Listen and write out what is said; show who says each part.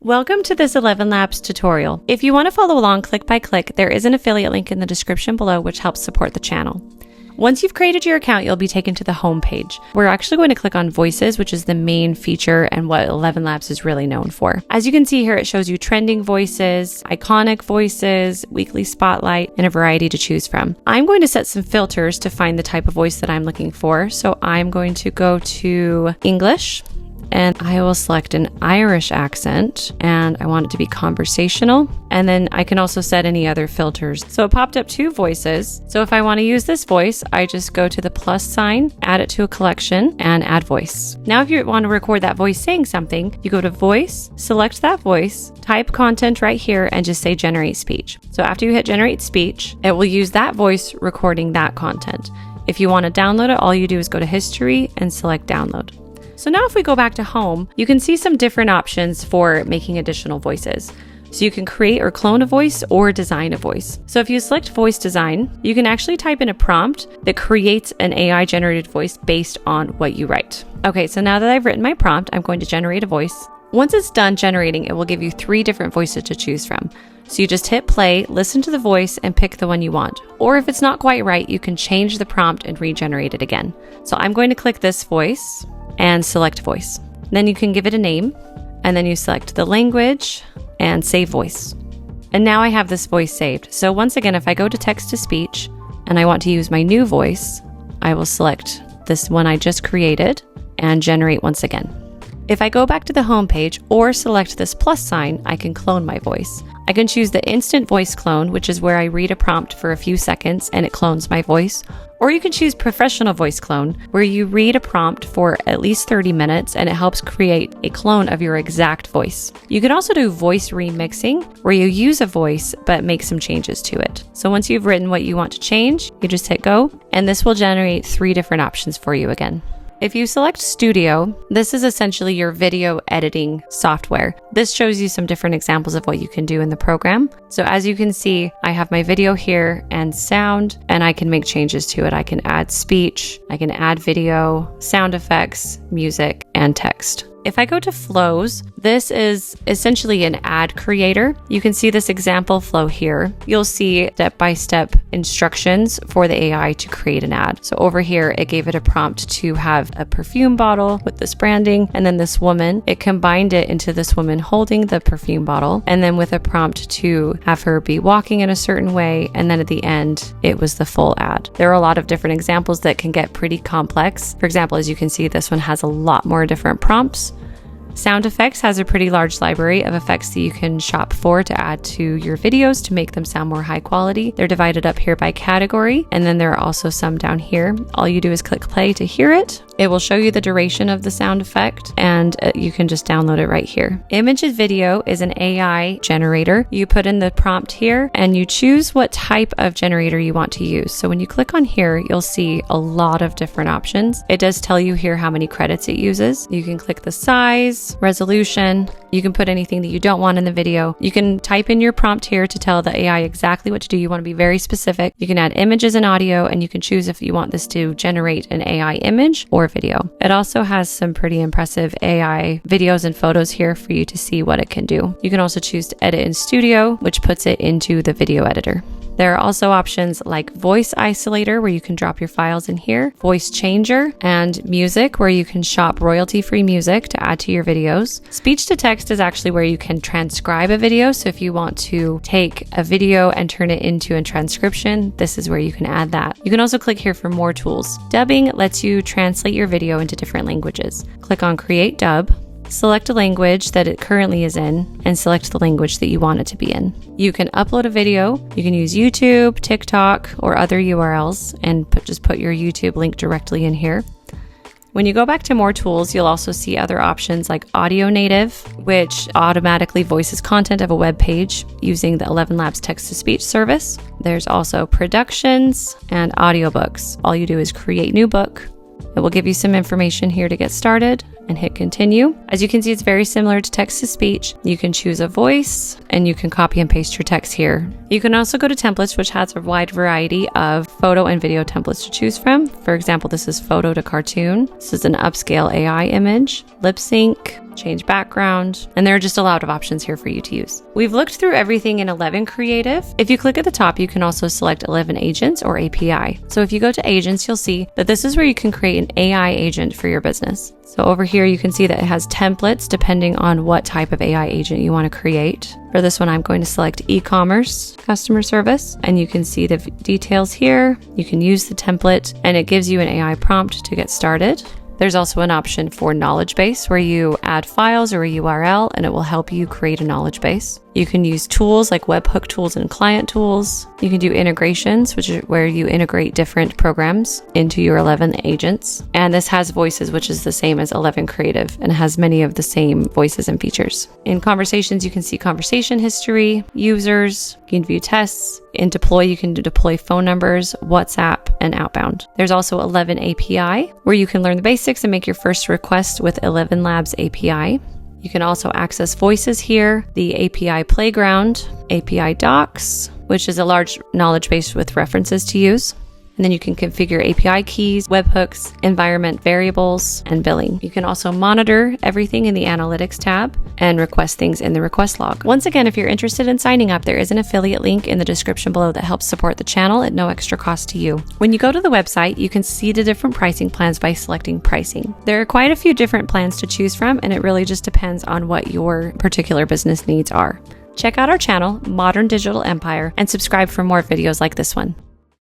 Speaker 1: Welcome to this ElevenLabs tutorial. If you want to follow along click by click, there is an affiliate link in the description below which helps support the channel. Once you've created your account, you'll be taken to the home page. We're actually going to click on Voices, which is the main feature and what ElevenLabs is really known for. As you can see here, it shows you trending voices, iconic voices, weekly spotlight, and a variety to choose from. I'm going to set some filters to find the type of voice that I'm looking for. So I'm going to go to English, and I will select an Irish accent, and I want it to be conversational. And then I can also set any other filters. So it popped up 2 voices. So if I want to use this voice, I just go to the plus sign, add it to a collection, and add voice. Now, if you want to record that voice saying something, you go to voice, select that voice, type content right here, and just say generate speech. So after you hit generate speech, it will use that voice recording that content. If you want to download it, all you do is go to history and select download. So now if we go back to home, you can see some different options for making additional voices. So you can create or clone a voice or design a voice. So if you select voice design, you can actually type in a prompt that creates an AI generated voice based on what you write. Okay, so now that I've written my prompt, I'm going to generate a voice. Once it's done generating, it will give you 3 different voices to choose from. So you just hit play, listen to the voice, and pick the one you want. Or if it's not quite right, you can change the prompt and regenerate it again. So I'm going to click this voice and select voice. Then you can give it a name, and then you select the language and save voice. And now I have this voice saved. So once again, if I go to text to speech and I want to use my new voice, I will select this one I just created and generate once again. If I go back to the home page or select this plus sign, I can clone my voice. I can choose the instant voice clone, which is where I read a prompt for a few seconds and it clones my voice. Or you can choose professional voice clone, where you read a prompt for at least 30 minutes and it helps create a clone of your exact voice. You can also do voice remixing, where you use a voice but make some changes to it. So once you've written what you want to change, you just hit go, and this will generate 3 different options for you again. If you select Studio, this is essentially your video editing software. This shows you some different examples of what you can do in the program. So as you can see, I have my video here and sound, and I can make changes to it. I can add speech, I can add video, sound effects, music, and text. If I go to flows, this is essentially an ad creator. You can see this example flow here. You'll see step-by-step instructions for the AI to create an ad. So over here, it gave it a prompt to have a perfume bottle with this branding, and then this woman, it combined it into this woman holding the perfume bottle, and then with a prompt to have her be walking in a certain way, and then at the end, it was the full ad. There are a lot of different examples that can get pretty complex. For example, as you can see, this one has a lot more different prompts. Sound Effects has a pretty large library of effects that you can shop for to add to your videos to make them sound more high quality. They're divided up here by category, and then there are also some down here. All you do is click play to hear it. It will show you the duration of the sound effect, and you can just download it right here. Image and Video is an AI generator. You put in the prompt here, and you choose what type of generator you want to use. So when you click on here, you'll see a lot of different options. It does tell you here how many credits it uses. You can click the size, resolution. You can put anything that you don't want in the video. You can type in your prompt here to tell the AI exactly what to do. You want to be very specific. You can add images and audio, and you can choose if you want this to generate an AI image or video. It also has some pretty impressive AI videos and photos here for you to see what it can do. You can also choose to edit in Studio, which puts it into the video editor. There are also options like Voice Isolator, where you can drop your files in here, Voice Changer, and Music, where you can shop royalty-free music to add to your videos. Speech to text is actually where you can transcribe a video. So if you want to take a video and turn it into a transcription, this is where you can add that. You can also click here for more tools. Dubbing lets you translate your video into different languages. Click on Create Dub. Select a language that it currently is in and select the language that you want it to be in. You can upload a video. You can use YouTube, TikTok, or other URLs and just put your YouTube link directly in here. When you go back to more tools, you'll also see other options like Audio Native, which automatically voices content of a web page using the ElevenLabs text-to-speech service. There's also Productions and Audiobooks. All you do is create new book. It will give you some information here to get started and hit continue. As you can see, it's very similar to text to speech. You can choose a voice and you can copy and paste your text here. You can also go to templates, which has a wide variety of photo and video templates to choose from. For example, this is photo to cartoon. This is an upscale AI image, lip sync, change background, and there are just a lot of options here for you to use. We've looked through everything in 11 Creative. If you click at the top, you can also select 11 Agents or API. So if you go to Agents, you'll see that this is where you can create an AI agent for your business. So over here, you can see that it has templates depending on what type of AI agent you want to create. For this one, I'm going to select e-commerce customer service, and you can see the details here. You can use the template and it gives you an AI prompt to get started. There's also an option for knowledge base where you add files or a URL and it will help you create a knowledge base. You can use tools like webhook tools and client tools. You can do integrations, which is where you integrate different programs into your 11 agents. And this has voices, which is the same as 11 Creative and has many of the same voices and features. In conversations, you can see conversation history, users, you can view tests. In deploy, you can deploy phone numbers, WhatsApp, and outbound. There's also 11 API, where you can learn the basics and make your first request with ElevenLabs API. You can also access voices here, the API Playground, API Docs, which is a large knowledge base with references to use. And then you can configure API keys, webhooks, environment variables, and billing. You can also monitor everything in the Analytics tab and request things in the request log. Once again, if you're interested in signing up, there is an affiliate link in the description below that helps support the channel at no extra cost to you. When you go to the website, you can see the different pricing plans by selecting pricing. There are quite a few different plans to choose from, and it really just depends on what your particular business needs are. Check out our channel, Modern Digital Empire, and subscribe for more videos like this one.